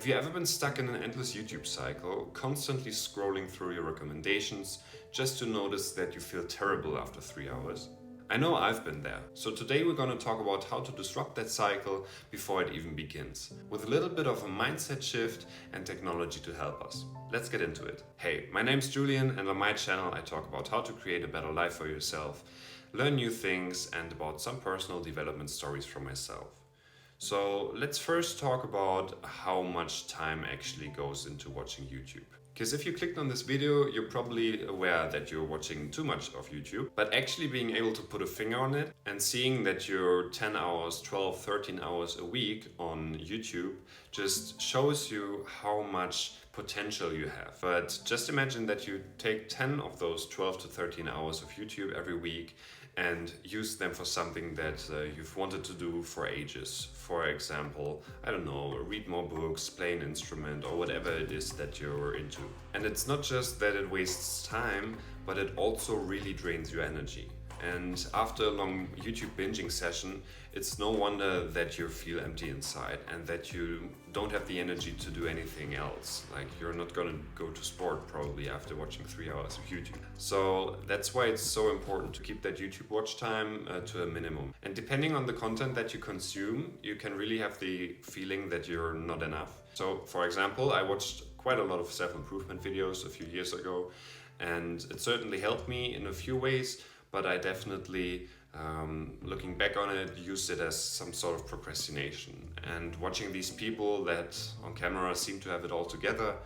Have you ever been stuck in an endless YouTube cycle, constantly scrolling through your recommendations just to notice that you feel terrible after 3 hours? I know I've been there. So today we're going to talk about how to disrupt that cycle before it even begins, with a little bit of a mindset shift and technology to help us. Let's get into it. Hey, my name's Julian, and on my channel I talk about how to create a better life for yourself, learn new things, and about some personal development stories from myself. So let's first talk about how much time actually goes into watching YouTube. Because if you clicked on this video, you're probably aware that you're watching too much of YouTube, but actually being able to put a finger on it and seeing that you're 10 hours, 12, 13 hours a week on YouTube just shows you how much potential you have. But just imagine that you take 10 of those 12 to 13 hours of YouTube every week and use them for something that you've wanted to do for ages. For example, I don't know, read more books, play an instrument, or whatever it is that you're into. And it's not just that it wastes time, but it also really drains your energy. And after a long YouTube binging session, it's no wonder that you feel empty inside and that you don't have the energy to do anything else. Like, you're not gonna go to sport probably after watching 3 hours of YouTube. So that's why it's so important to keep that YouTube watch time to a minimum. And depending on the content that you consume, you can really have the feeling that you're not enough. So for example, I watched quite a lot of self-improvement videos a few years ago, and it certainly helped me in a few ways. But I definitely, looking back on it, used it as some sort of procrastination. And watching these people that on camera seem to have it all together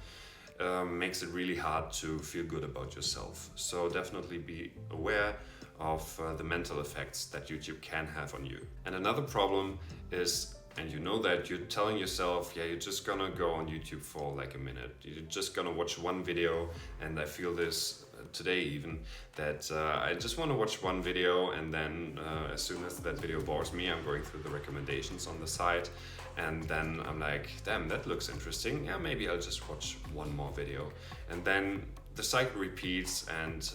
makes it really hard to feel good about yourself. So definitely be aware of the mental effects that YouTube can have on you. And another problem is, and you know that, you're telling yourself, yeah, you're just gonna go on YouTube for like a minute. You're just gonna watch one video, and I feel this today even, that I just want to watch one video, and then as soon as that video bores me, I'm going through the recommendations on the site, and then I'm like, damn, that looks interesting. Yeah, maybe I'll just watch one more video. And then the cycle repeats, and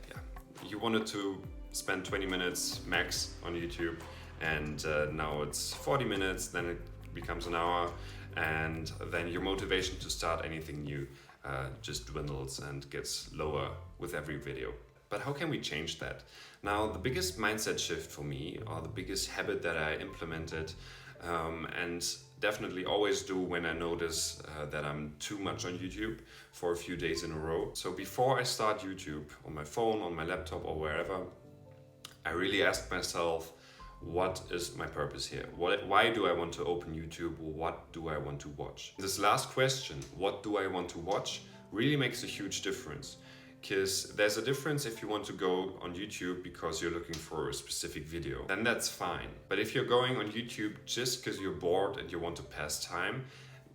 yeah, you wanted to spend 20 minutes max on YouTube, and now it's 40 minutes, then it becomes an hour, and then your motivation to start anything new just dwindles and gets lower with every video. But how can we change that? Now, the biggest mindset shift for me, or the biggest habit that I implemented and definitely always do when I notice that I'm too much on YouTube for a few days in a row. So before I start YouTube on my phone, on my laptop, or wherever, I really ask myself, what is my purpose here? Why do I want to open YouTube? What do I want to watch? This last question, what do I want to watch, really makes a huge difference. Because there's a difference if you want to go on YouTube because you're looking for a specific video, then that's fine. But if you're going on YouTube just because you're bored and you want to pass time,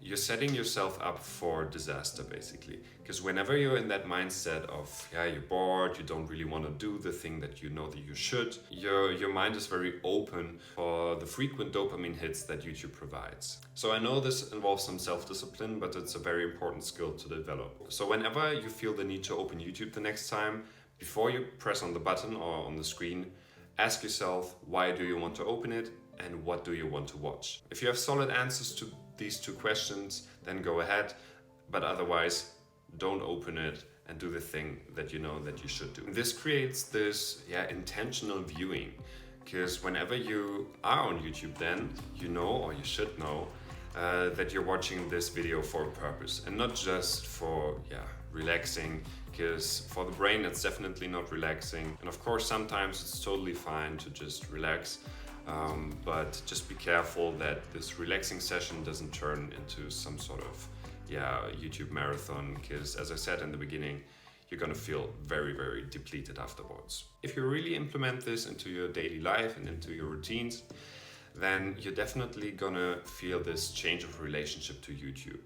you're setting yourself up for disaster, basically. Because whenever you're in that mindset of, yeah, you're bored, you don't really want to do the thing that you know that you should, your mind is very open for the frequent dopamine hits that YouTube provides. So I know this involves some self-discipline, but it's a very important skill to develop. So whenever you feel the need to open YouTube the next time, before you press on the button or on the screen, ask yourself, why do you want to open it? And what do you want to watch? If you have solid answers to these two questions, then go ahead. But otherwise, don't open it and do the thing that you know that you should do. This creates this intentional viewing. Because whenever you are on YouTube, then you know, or you should know, that you're watching this video for a purpose and not just for relaxing. Because for the brain, it's definitely not relaxing. And of course, sometimes it's totally fine to just relax. But just be careful that this relaxing session doesn't turn into some sort of YouTube marathon, because as I said in the beginning, you're gonna feel very, very depleted afterwards. If you really implement this into your daily life and into your routines, then you're definitely gonna feel this change of relationship to YouTube.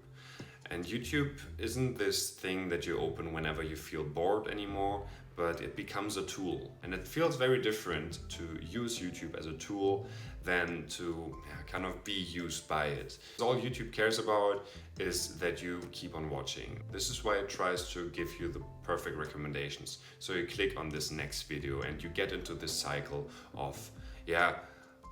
And YouTube isn't this thing that you open whenever you feel bored anymore, but it becomes a tool. And it feels very different to use YouTube as a tool than to kind of be used by it. All YouTube cares about is that you keep on watching. This is why it tries to give you the perfect recommendations. So you click on this next video and you get into this cycle of,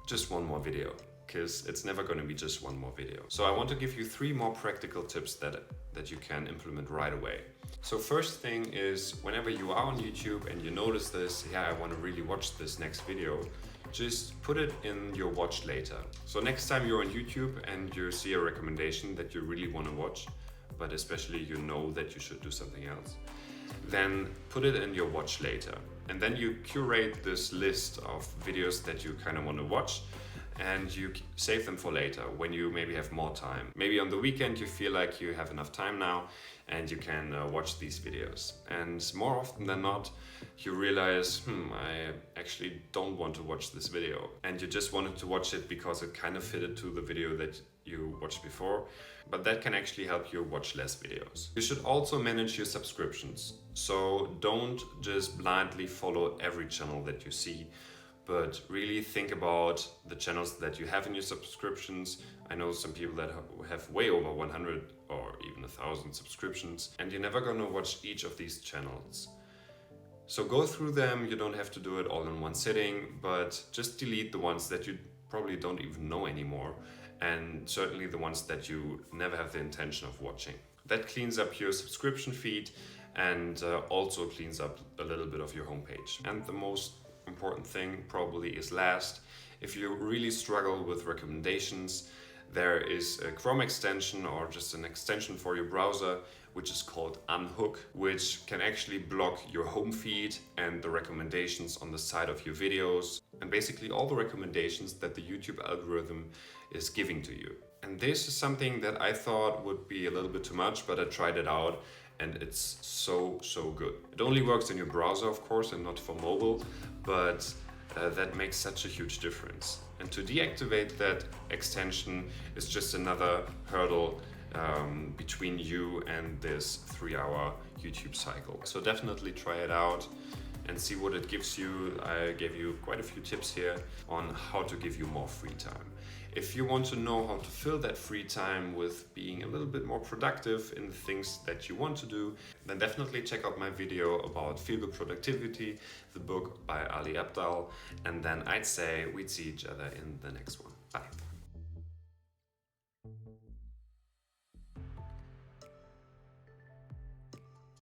just one more video. because it's never going to be just one more video. So I want to give you 3 more practical tips that you can implement right away. So first thing is, whenever you are on YouTube and you notice this, yeah, I want to really watch this next video, just put it in your watch later. So next time you're on YouTube and you see a recommendation that you really want to watch, but especially you know that you should do something else, then put it in your watch later. And then you curate this list of videos that you kind of want to watch, and you save them for later when you maybe have more time. Maybe on the weekend you feel like you have enough time now and you can watch these videos. And more often than not, you realize, I actually don't want to watch this video. And you just wanted to watch it because it kind of fitted to the video that you watched before. But that can actually help you watch less videos. You should also manage your subscriptions. So don't just blindly follow every channel that you see, but really think about the channels that you have in your subscriptions. I know some people that have way over 100 or even 1,000 subscriptions, and you're never gonna watch each of these channels. So go through them. You don't have to do it all in one sitting, but just delete the ones that you probably don't even know anymore, and certainly the ones that you never have the intention of watching. That cleans up your subscription feed and also cleans up a little bit of your homepage. And the most important thing probably is last. If you really struggle with recommendations, there is a Chrome extension or just an extension for your browser which is called Unhook, which can actually block your home feed and the recommendations on the side of your videos, and basically all the recommendations that the YouTube algorithm is giving to you. And this is something that I thought would be a little bit too much, but I tried it out and it's so good. It only works in your browser, of course, and not for mobile, but that makes such a huge difference. And to deactivate that extension is just another hurdle between you and this 3-hour YouTube cycle. So definitely try it out and see what it gives you. I gave you quite a few tips here on how to give you more free time. If you want to know how to fill that free time with being a little bit more productive in the things that you want to do, then definitely check out my video about Feel Good Productivity, the book by Ali Abdaal, and then I'd say we'd see each other in the next one. Bye.